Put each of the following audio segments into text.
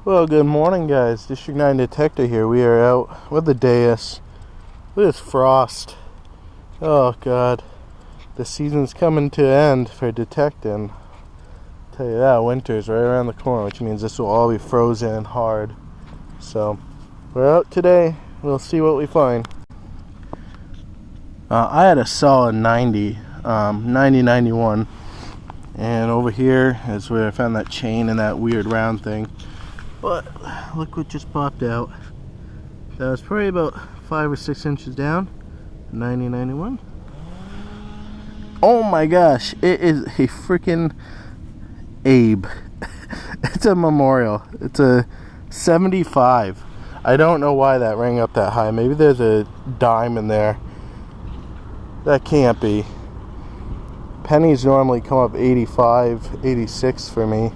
Well, good morning, guys. District 9 Detector here. We are out with the Deus. Look at this frost. Oh, God. The season's coming to end for detecting. Tell you that, winter's right around the corner, which means this will all be frozen and hard. So, we're out today. We'll see what we find. I had a solid 90, 91. And over here is where I found that chain and that weird round thing. But look what just popped out. That was probably about 5 or 6 inches down. 90, 91. Oh my gosh, it is a freaking Abe. It's a memorial. It's a 75. I don't know why that rang up that high. Maybe there's a dime in there. That can't be. Pennies normally come up 85, 86 for me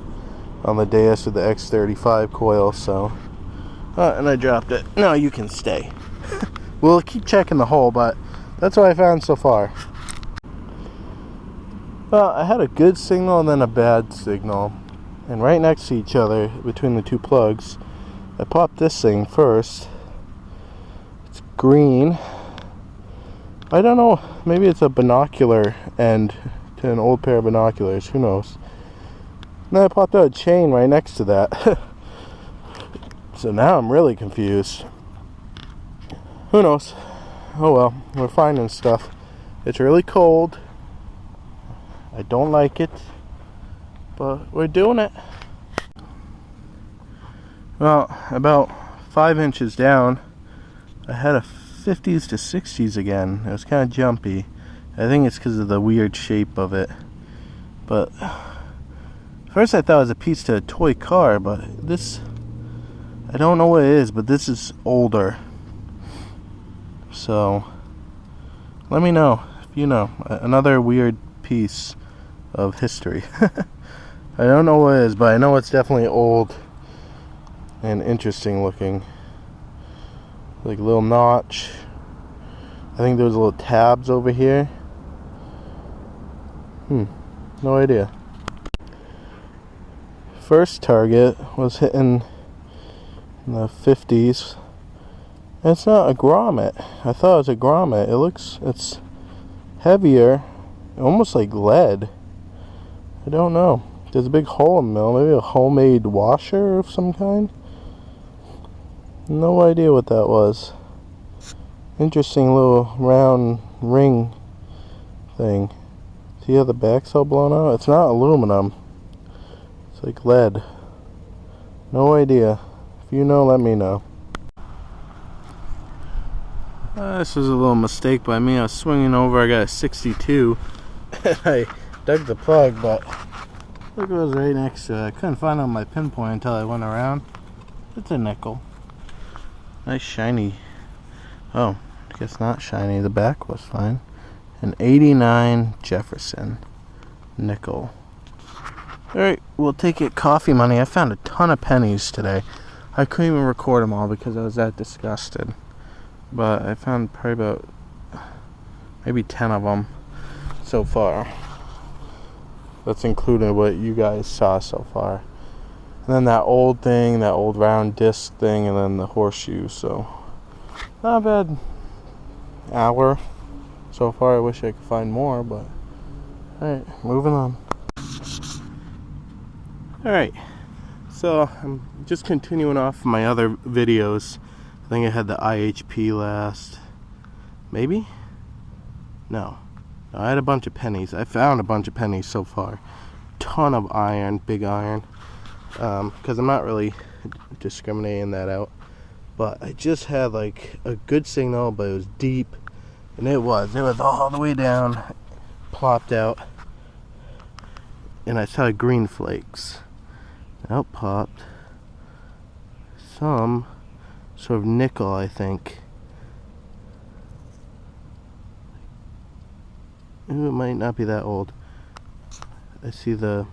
on the Deus with the X35 coil, so. And I dropped it. No, you can stay. We'll keep checking the hole, but that's what I found so far. Well, I had a good signal and then a bad signal. And right next to each other, between the two plugs, I popped this thing first. It's green. I don't know, maybe it's a binocular end to an old pair of binoculars, who knows. And then I popped out a chain right next to that. So now I'm really confused. Who knows? Oh well, we're finding stuff. It's really cold. I don't like it, but we're doing it. Well, about 5 inches down, I had a 50s to 60s again. It was kind of jumpy. I think it's because of the weird shape of it. But first I thought it was a piece to a toy car, but this, I don't know what it is, but this is older. So let me know if you know. Another weird piece of history. I don't know what it is, but I know it's definitely old and interesting looking. Like a little notch. I think there was little tabs over here. No idea. First target was hitting in the 50s. And it's not a grommet. I thought it was a grommet. It's heavier, almost like lead. I don't know. There's a big hole in the middle. Maybe a homemade washer of some kind. No idea what that was. Interesting little round ring thing. See how the back's all blown out? It's not aluminum. It's like lead. No idea. If you know, let me know. This was a little mistake by me. I was swinging over. I got a 62. I dug the plug, but look, it was right next to it. I couldn't find it on my pinpoint until I went around. It's a nickel. Nice shiny. Oh, I guess not shiny. The back was fine. An 89 Jefferson nickel. Alright, we'll take it coffee money. I found a ton of pennies today. I couldn't even record them all because I was that disgusted. But I found probably about maybe 10 of them so far. That's including what you guys saw so far. And then that old thing, that old round disc thing, and then the horseshoe. So, not a bad hour so far. I wish I could find more, but alright, moving on. Alright, so I'm just continuing off my other videos. I think I had the IHP last. Maybe? No, I had a bunch of pennies. I found a bunch of pennies so far. Ton of iron, big iron. Because I'm not really discriminating that out. But I just had like a good signal, but it was deep. And it was all the way down, plopped out. And I saw green flakes. Out popped some sort of nickel, I think. Ooh, it might not be that old. I see the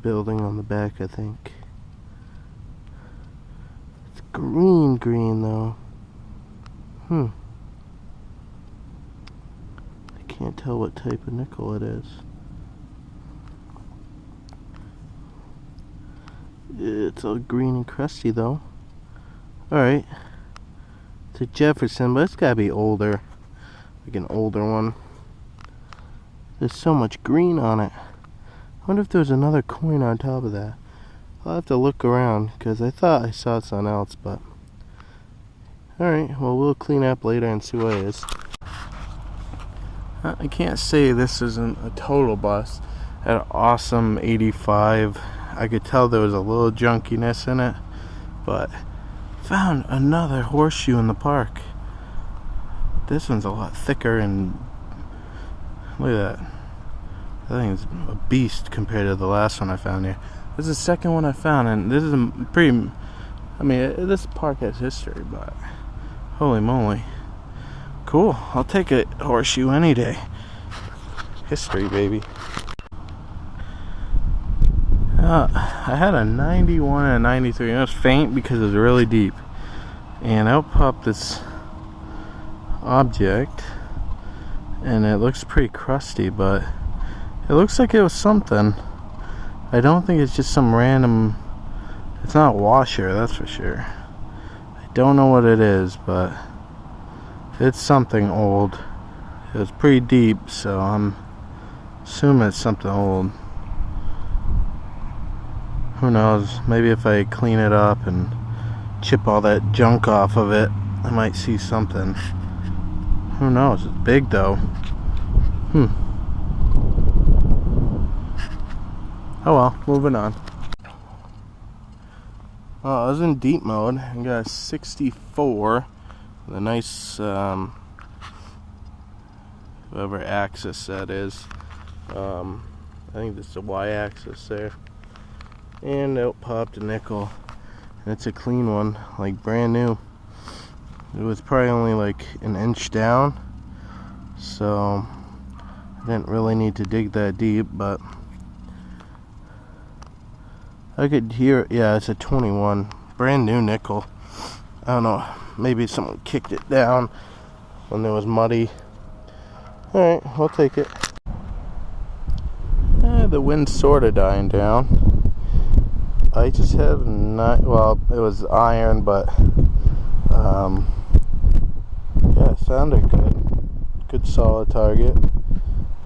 building on the back, I think. It's green though. I can't tell what type of nickel it is. It's all green and crusty though. Alright. It's a Jefferson, but it's gotta be older. Like an older one. There's so much green on it. I wonder if there's another coin on top of that. I'll have to look around because I thought I saw something else, but alright, well, we'll clean up later and see what it is. I can't say this isn't a total bust. Had an awesome 85. I could tell there was a little junkiness in it, but found another horseshoe in the park. This one's a lot thicker and look at that. I think it's a beast compared to the last one I found here. This is the second one I found, and this is a pretty, I mean, this park has history, but holy moly. Cool, I'll take a horseshoe any day. History, baby. I had a 91 and a 93, and it was faint because it was really deep. And out popped this object, and it looks pretty crusty, but it looks like it was something. I don't think it's just some random, it's not a washer, that's for sure. I don't know what it is, but it's something old. It was pretty deep, so I'm assuming it's something old. Who knows, maybe if I clean it up and chip all that junk off of it, I might see something. Who knows, it's big though. Oh well, moving on. I was in deep mode and got a 64 with a nice, whatever axis that is. I think this is the y-axis there. And out popped a nickel. And it's a clean one, like brand new. It was probably only like an inch down, so I didn't really need to dig that deep, but I could hear, yeah, it's a 21, brand new nickel. I don't know, maybe someone kicked it down when it was muddy. Alright, we'll take it. The wind's sort of dying down. I just had well, it was iron, but yeah, it sounded good. Good solid target.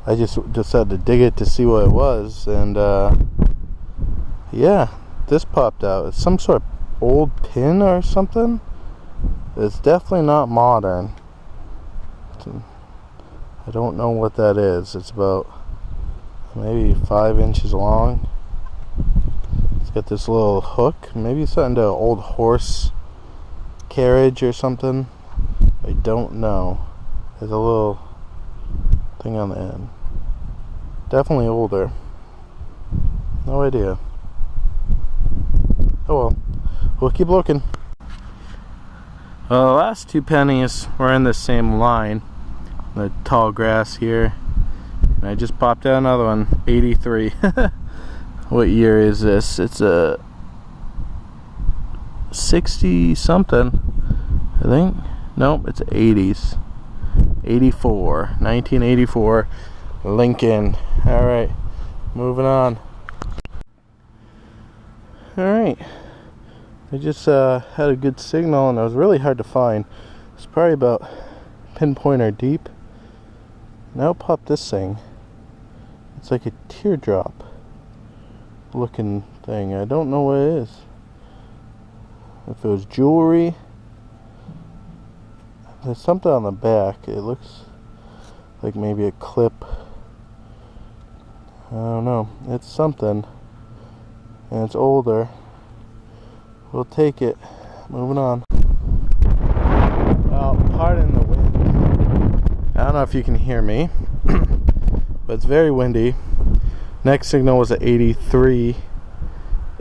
I just decided to dig it to see what it was, and yeah, this popped out. It's some sort of old pin or something. It's definitely not modern. I don't know what that is. It's about maybe 5 inches long. It's got this little hook. Maybe it's something to an old horse carriage or something. I don't know. There's a little thing on the end. Definitely older. No idea. Oh well. We'll keep looking. Well, the last two pennies were in the same line. The tall grass here. And I just popped out another one. 83. What year is this? It's a 60 something, I think. Nope, it's 80s. 84. 1984. Lincoln. Alright. Moving on. Alright. I just had a good signal, and it was really hard to find. It's probably about pinpointer deep. Now pop this thing. It's like a teardrop looking thing. I don't know what it is. If it was jewelry. There's something on the back. It looks like maybe a clip. I don't know. It's something. And it's older. We'll take it. Moving on. Well, pardon the wind. I don't know if you can hear me, but it's very windy. Next signal was at 83,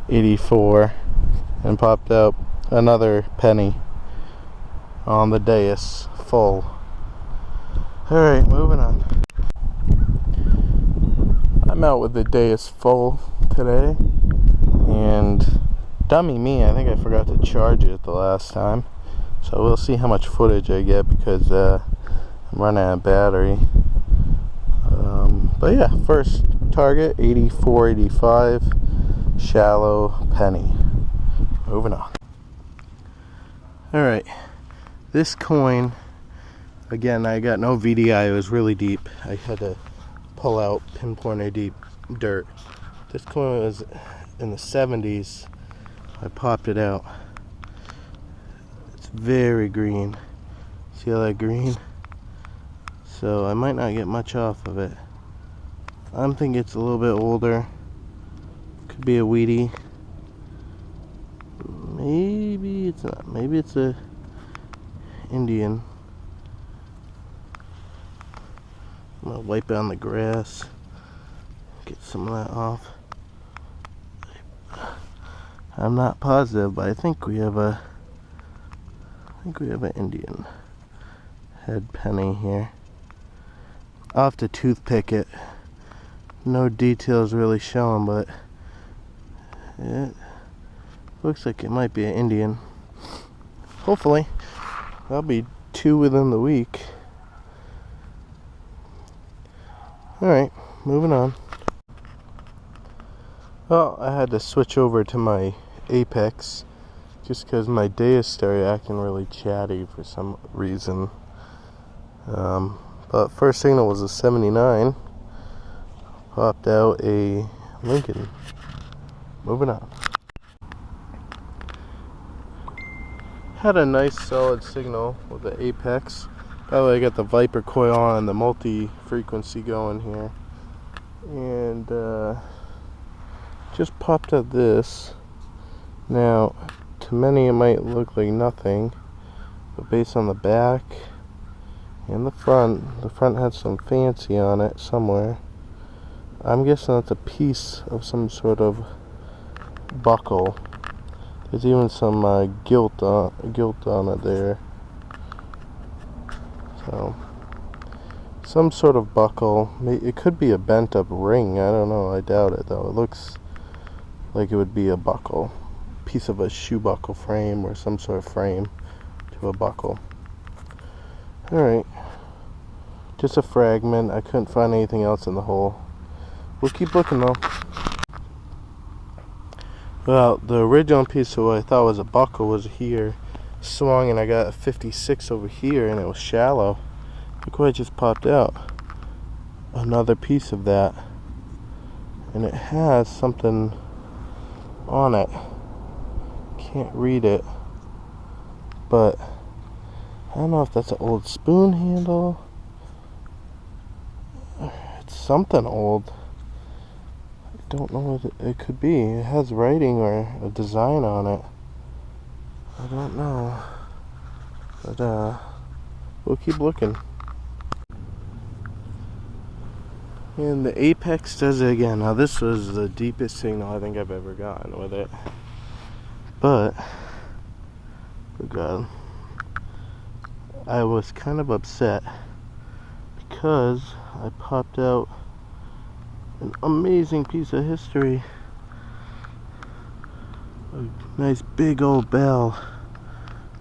84, and popped up another penny on the dais full. Alright, moving on. I'm out with the dais full today, and dummy me, I think I forgot to charge it the last time, so we'll see how much footage I get because I'm running out of battery. But yeah, first target 84, 85, shallow penny. Moving on. Alright, this coin, again, I got no VDI, it was really deep. I had to pull out, pinpoint a deep dirt. This coin was in the 70s. I popped it out. It's very green. See all that green? So I might not get much off of it. I'm thinking it's a little bit older. Could be a weedy. Maybe it's not. Maybe it's a Indian. I'm gonna wipe it on the grass. Get some of that off. I'm not positive, but I think we have an Indian head penny here. I'll have to toothpick it. No details really showing, but it looks like it might be an Indian. Hopefully. That'll be 2 within the week. Alright, moving on. Well, I had to switch over to my Apex just because my Deus started acting really chatty for some reason. But first signal was a 79. Popped out a Lincoln. Moving on. Had a nice solid signal with the Apex. By the way, I got the Viper coil on and the multi-frequency going here. And just popped out this. Now, to many it might look like nothing, but based on the back and the front had some fancy on it somewhere. I'm guessing that's a piece of some sort of buckle. There's even some gilt on it there. So, some sort of buckle. It could be a bent up ring. I don't know. I doubt it though. It looks like it would be a buckle. Piece of a shoe buckle frame or some sort of frame to a buckle. Alright. Just a fragment. I couldn't find anything else in the hole. We'll keep looking though. Well, the original piece of what I thought was a buckle was here. Swung and I got a 56 over here and it was shallow. Look what I just popped out. Another piece of that. And it has something on it. Can't read it. But I don't know if that's an old spoon handle. It's something old. I don't know what it could be. It has writing or a design on it. I don't know. But we'll keep looking. And the Apex does it again. Now this was the deepest signal I think I've ever gotten with it. But oh God, I was kind of upset because I popped out an amazing piece of history. A nice big old bell.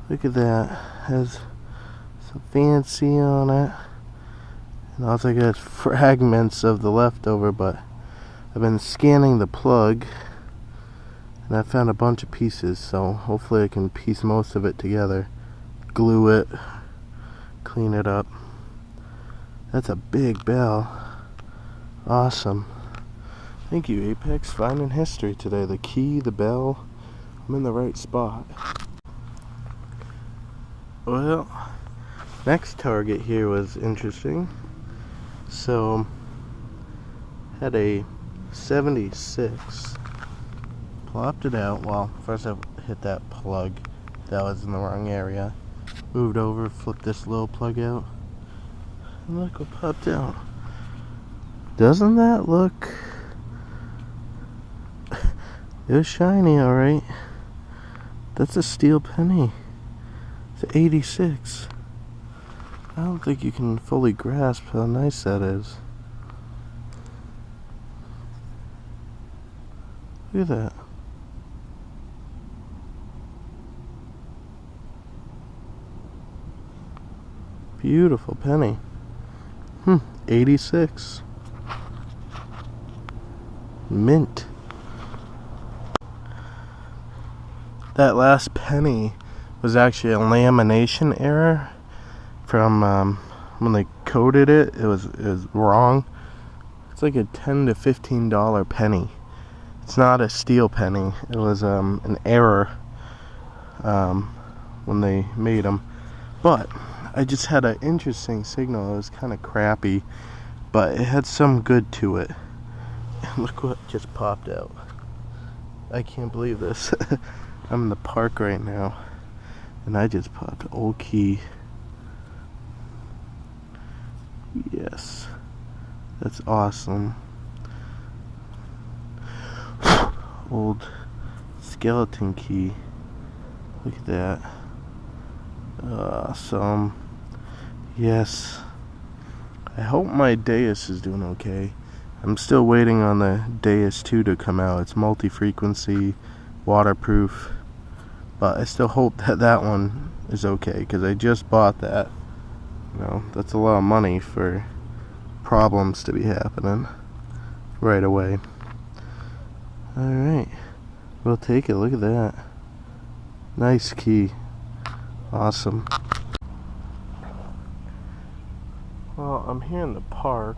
Look at that. Has some fancy on it. And also I got fragments of the leftover, but I've been scanning the plug and I found a bunch of pieces, so hopefully I can piece most of it together, glue it, clean it up. That's a big bell. Awesome. Thank you, Apex. Finding history today. The key, the bell. I'm in the right spot. Well, next target here was interesting. So, had a 76. Plopped it out. Well, first I hit that plug. That was in the wrong area. Moved over, flipped this little plug out. And look what popped out. Doesn't that look... It was shiny, alright. That's a steel penny. It's 86. I don't think you can fully grasp how nice that is. Look at that. Beautiful penny. 86. Mint. that last penny was actually a lamination error from when they coded it. It was wrong. It's like a $10 to $15 penny. It's not a steel penny. It was an error when they made them. But I just had an interesting signal. It was kind of crappy, but it had some good to it. Look what just popped out. I can't believe this. I'm in the park right now, and I just popped old key. Yes, that's awesome. Old skeleton key. Look at that. Awesome. Yes. I hope my Deus is doing okay. I'm still waiting on the Deus 2 to come out. It's multi-frequency, waterproof, but I still hope that that one is okay, because I just bought that. You know, that's a lot of money for problems to be happening right away. Alright, we'll take it. Look at that. Nice key. Awesome. Well, I'm here in the park.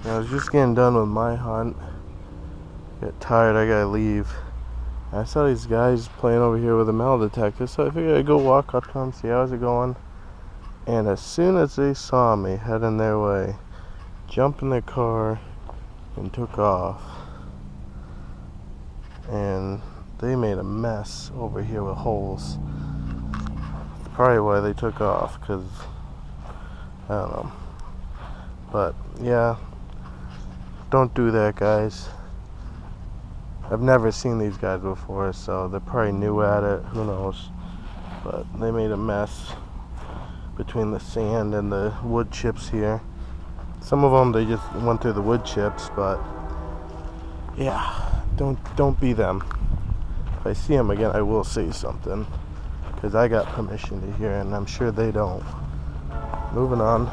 I was just getting done with my hunt. Get tired, I gotta leave. I saw these guys playing over here with a metal detector, so I figured I'd go walk up to them, see how's it going. And as soon as they saw me heading their way, jumped in their car and took off. And they made a mess over here with holes. That's probably why they took off, because I don't know. But yeah, don't do that, guys. I've never seen these guys before, so they're probably new at it, who knows. But they made a mess between the sand and the wood chips here. Some of them, they just went through the wood chips, but yeah, don't be them. If I see them again, I will say something, because I got permission to hear, and I'm sure they don't. Moving on.